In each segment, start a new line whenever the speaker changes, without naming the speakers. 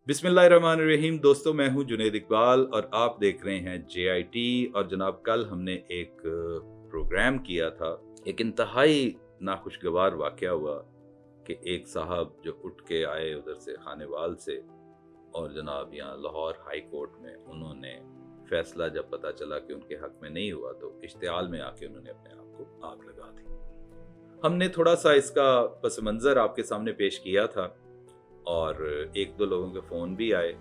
बिस्मिल्लाहिर्रहमानिर्रहीम। दोस्तों, मैं हूं जुनैद इकबाल और आप देख रहे हैं JIT। और जनाब, कल हमने एक प्रोग्राम किया था। एक इंतहाई नाखुशगवार वाक़या हुआ कि एक साहब जो उठ के आए उधर से खानेवाल से, और जनाब यहाँ लाहौर हाई कोर्ट में उन्होंने फैसला जब पता चला कि उनके हक में नहीं हुआ तो इश्तियाल में आके उन्होंने अपने आप को आग लगा दी। हमने थोड़ा सा इसका पस मंज़र आपके सामने पेश किया था और एक दो लोगों के फ़ोन भी आए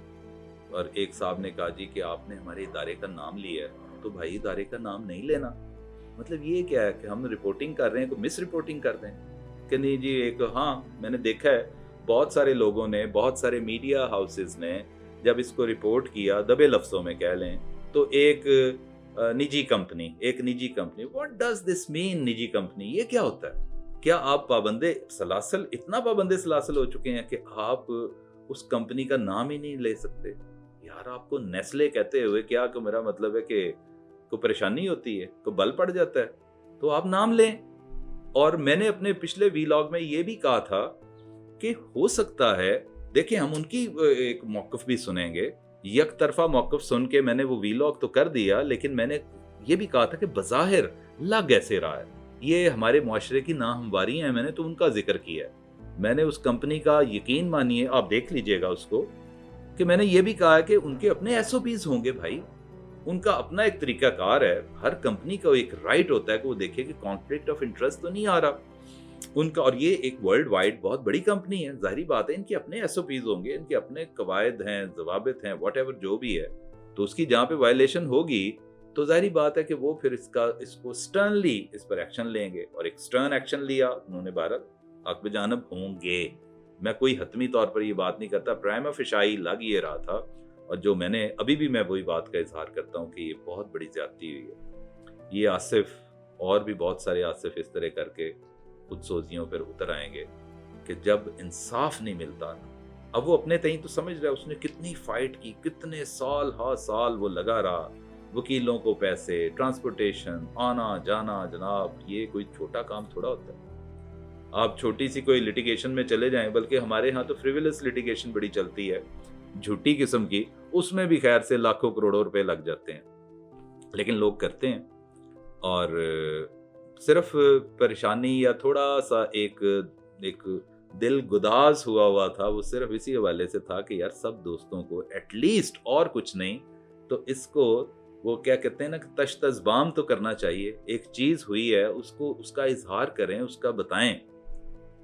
और एक साहब ने कहा जी कि आपने हमारे इदारे का नाम लिया है। तो भाई, इदारे का नाम नहीं लेना, मतलब ये क्या है कि हम रिपोर्टिंग कर रहे हैं, कोई मिस रिपोर्टिंग कर रहे हैं कि नहीं जी। एक हाँ, मैंने देखा है बहुत सारे लोगों ने, बहुत सारे मीडिया हाउसेस ने जब इसको रिपोर्ट किया, दबे लफ्ज़ों में कह लें तो एक निजी company. What does this mean निजी कंपनी? ये क्या होता है? क्या आप पाबंदे सलासल, इतना पाबंदे सलासल हो चुके हैं कि आप उस कंपनी का नाम ही नहीं ले सकते? यार, आपको नेस्ले कहते हुए क्या को मेरा मतलब है कि को परेशानी होती है, को बल पड़ जाता है, तो आप नाम लें। और मैंने अपने पिछले वीलॉग में ये भी कहा था कि हो सकता है, देखिए हम उनकी एक मौक़िफ़ भी सुनेंगे। एक तरफा मौक़िफ़ सुन के मैंने वो वीलॉग तो कर दिया, लेकिन मैंने ये भी कहा था कि बज़ाहिर लग ऐसे रहा है, ये हमारे मुआशरे की नाहमवारी है, मैंने तो उनका जिक्र किया है। मैंने उस कंपनी का, यकीन मानिए, आप देख लीजिएगा उसको, कि मैंने ये भी कहा है कि उनके अपने SOPs होंगे भाई, उनका अपना एक तरीकाकार है। हर कंपनी का एक राइट होता है कि वो देखे कि कॉन्फ्लिक्ट ऑफ इंटरेस्ट तो नहीं आ रहा उनका। और ये एक वर्ल्ड वाइड बहुत बड़ी कंपनी है, जाहिर बात है इनके अपने SOPs होंगे, इनके अपने कवायद हैं, ज़वाबित हैं, व्हाटएवर जो भी है। तो उसकी जहाँ पे वायलेशन होगी तो जाहिर बात है कि वो फिर इसको स्टर्नली इस पर एक्शन लेंगे, और एक स्टर्न एक्शन लिया उन्होंने। भारत हक बेजानब होंगे, मैं कोई हतमी तौर पर ये बात नहीं करता, प्राइमा फिशाई लग ये रहा था। और जो मैंने अभी भी, मैं वही बात का इजहार करता हूँ कि ये बहुत बड़ी ज्यादती हुई है। ये आसिफ और भी बहुत सारे आसिफ इस तरह करके खुदसोजियों पर उतर आएंगे कि जब इंसाफ नहीं मिलता ना, अब वो अपने तहीं तो समझ रहा है उसने कितनी फाइट की, कितने साल साल वो लगा रहा, वकीलों को पैसे, ट्रांसपोर्टेशन, आना जाना। जनाब, ये कोई छोटा काम थोड़ा होता है। आप छोटी सी कोई लिटिगेशन में चले जाएं, बल्कि हमारे यहाँ तो फ्रिविलस लिटिगेशन बड़ी चलती है, झूठी किस्म की, उसमें भी खैर से लाखों करोड़ों रुपए लग जाते हैं, लेकिन लोग करते हैं। और सिर्फ परेशानी या थोड़ा सा एक दिल गुदाज हुआ था, वो सिर्फ इसी हवाले से था कि यार सब दोस्तों को एटलीस्ट, और कुछ नहीं तो इसको, वो क्या कहते हैं ना, कि तश्तज़बाम तो करना चाहिए। एक चीज़ हुई है, उसको उसका इजहार करें, उसका बताएं।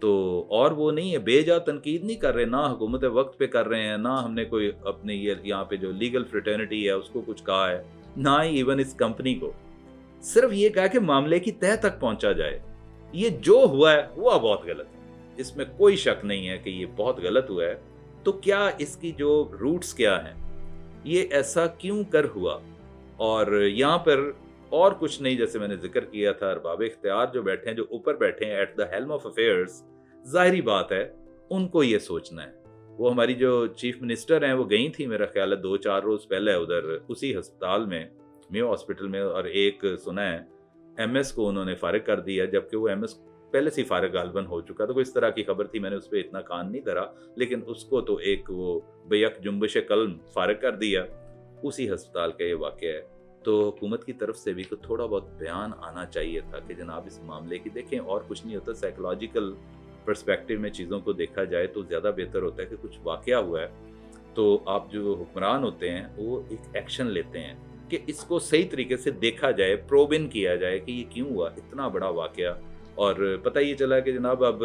तो और वो नहीं है, बेजा तनकीद नहीं कर रहे, ना हुकूमत वक्त पे कर रहे हैं, ना हमने कोई अपने ये यहाँ पे जो लीगल फ्रेटर्निटी है उसको कुछ कहा है, ना ही इवन इस कंपनी को। सिर्फ ये कहा कि मामले की तह तक पहुंचा जाए। ये जो हुआ है हुआ बहुत गलत है, इसमें कोई शक नहीं है कि ये बहुत गलत हुआ है। तो क्या इसकी जो रूट्स क्या हैं, ये ऐसा क्यों कर हुआ? और यहाँ पर और कुछ नहीं, जैसे मैंने जिक्र किया था, अरबाब इख्तियार जो बैठे हैं, जो ऊपर बैठे हैं at the helm of affairs, जाहिर बात है उनको ये सोचना है। वो हमारी जो चीफ मिनिस्टर हैं वो गई थी मेरा ख्याल है 2-4 रोज पहले उधर उसी अस्पताल में, मेयो हॉस्पिटल में, और एक सुना है MS को उन्होंने फारिग कर दिया, जबकि वो MS पहले से फारिग गालबन हो चुका था। कोई इस तरह की खबर थी, मैंने उस पर इतना कान नहीं धरा, लेकिन उसको तो एक वो बेयक जुम्बिश कल्म फारिग कर दिया। उसी अस्पताल का ये वाक़या है। तो हुकूमत की तरफ से भी तो थोड़ा बहुत बयान आना चाहिए था कि जनाब इस मामले की देखें, और कुछ नहीं होता, साइकोलॉजिकल पर्सपेक्टिव में चीज़ों को देखा जाए तो ज़्यादा बेहतर होता है कि कुछ वाक़या हुआ है तो आप जो हुक्मरान होते हैं वो एक एक्शन लेते हैं कि इसको सही तरीके से देखा जाए, प्रोब इन किया जाए कि ये क्यों हुआ, इतना बड़ा वाक़या। और पता ये चला कि जनाब अब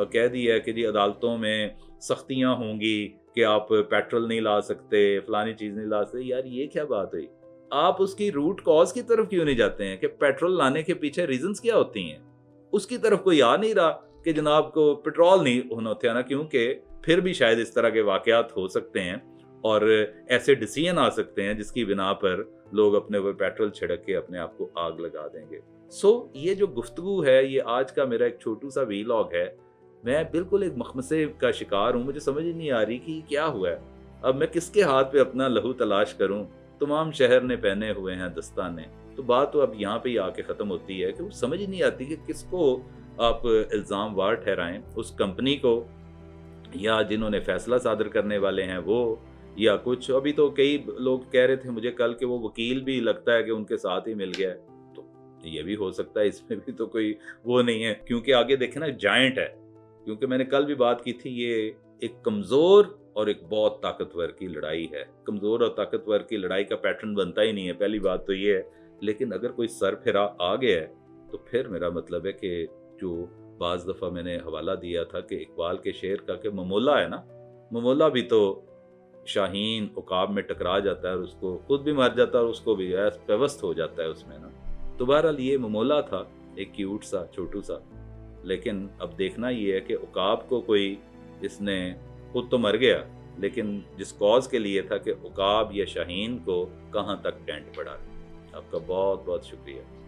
कह दिया है कि जी अदालतों में सख्तियाँ होंगी कि आप पेट्रोल नहीं ला सकते, फलानी चीज़ नहीं ला सकते। यार, ये क्या बात हुई? आप उसकी रूट कॉज की तरफ क्यों नहीं जाते हैं कि पेट्रोल लाने के पीछे रीजंस क्या होती हैं? उसकी तरफ कोई आ नहीं रहा कि जनाब को पेट्रोल नहीं होना होता है ना, क्योंकि फिर भी शायद इस तरह के वाकयात हो सकते हैं और ऐसे डिसीजन आ सकते हैं जिसकी बिना पर लोग अपने ऊपर पेट्रोल छिड़क के अपने आप को आग लगा देंगे। ये जो गुफ्तगू है, ये आज का मेरा एक छोटू सा वीलॉग है। मैं बिल्कुल एक मखमसे का शिकार हूँ, मुझे समझ ही नहीं आ रही कि क्या हुआ है। अब मैं किसके हाथ पे अपना लहू तलाश करूँ? तमाम शहर ने पहने हुए हैं दस्ताने। तो बात तो अब यहाँ पे ही आके ख़त्म होती है कि वो समझ ही नहीं आती कि किसको आप इल्ज़ाम वार ठहराएं, उस कंपनी को या जिन्होंने फैसला सादर करने वाले हैं वो, या कुछ अभी तो कई लोग कह रहे थे मुझे कल कि वो वकील भी लगता है कि उनके साथ ही मिल गया है, तो ये भी हो सकता है, इसमें भी तो कोई वो नहीं है, क्योंकि आगे देखें ना जायंट है, क्योंकि मैंने कल भी बात की थी, ये एक कमजोर और एक बहुत ताकतवर की लड़ाई है। कमजोर और ताकतवर की लड़ाई का पैटर्न बनता ही नहीं है, पहली बात तो ये है। लेकिन अगर कोई सर फिरा आ गया है तो फिर मेरा मतलब है कि जो बाज दफ़ा मैंने हवाला दिया था कि इकबाल के शेर का कि ममोला है ना, ममोला भी तो शाहीन उकाब में टकरा जाता है और उसको खुद भी मर जाता है और उसको भी अस्त व्यवस्थ हो जाता है उसमें ना। तो बहरहाल ये ममोला था, एक क्यूट सा छोटू सा, लेकिन अब देखना ये है कि उकाब को कोई इसने, खुद तो मर गया लेकिन जिस कॉज के लिए था कि उकाब या शाहीन को कहाँ तक डेंट पड़ा। आपका बहुत बहुत शुक्रिया।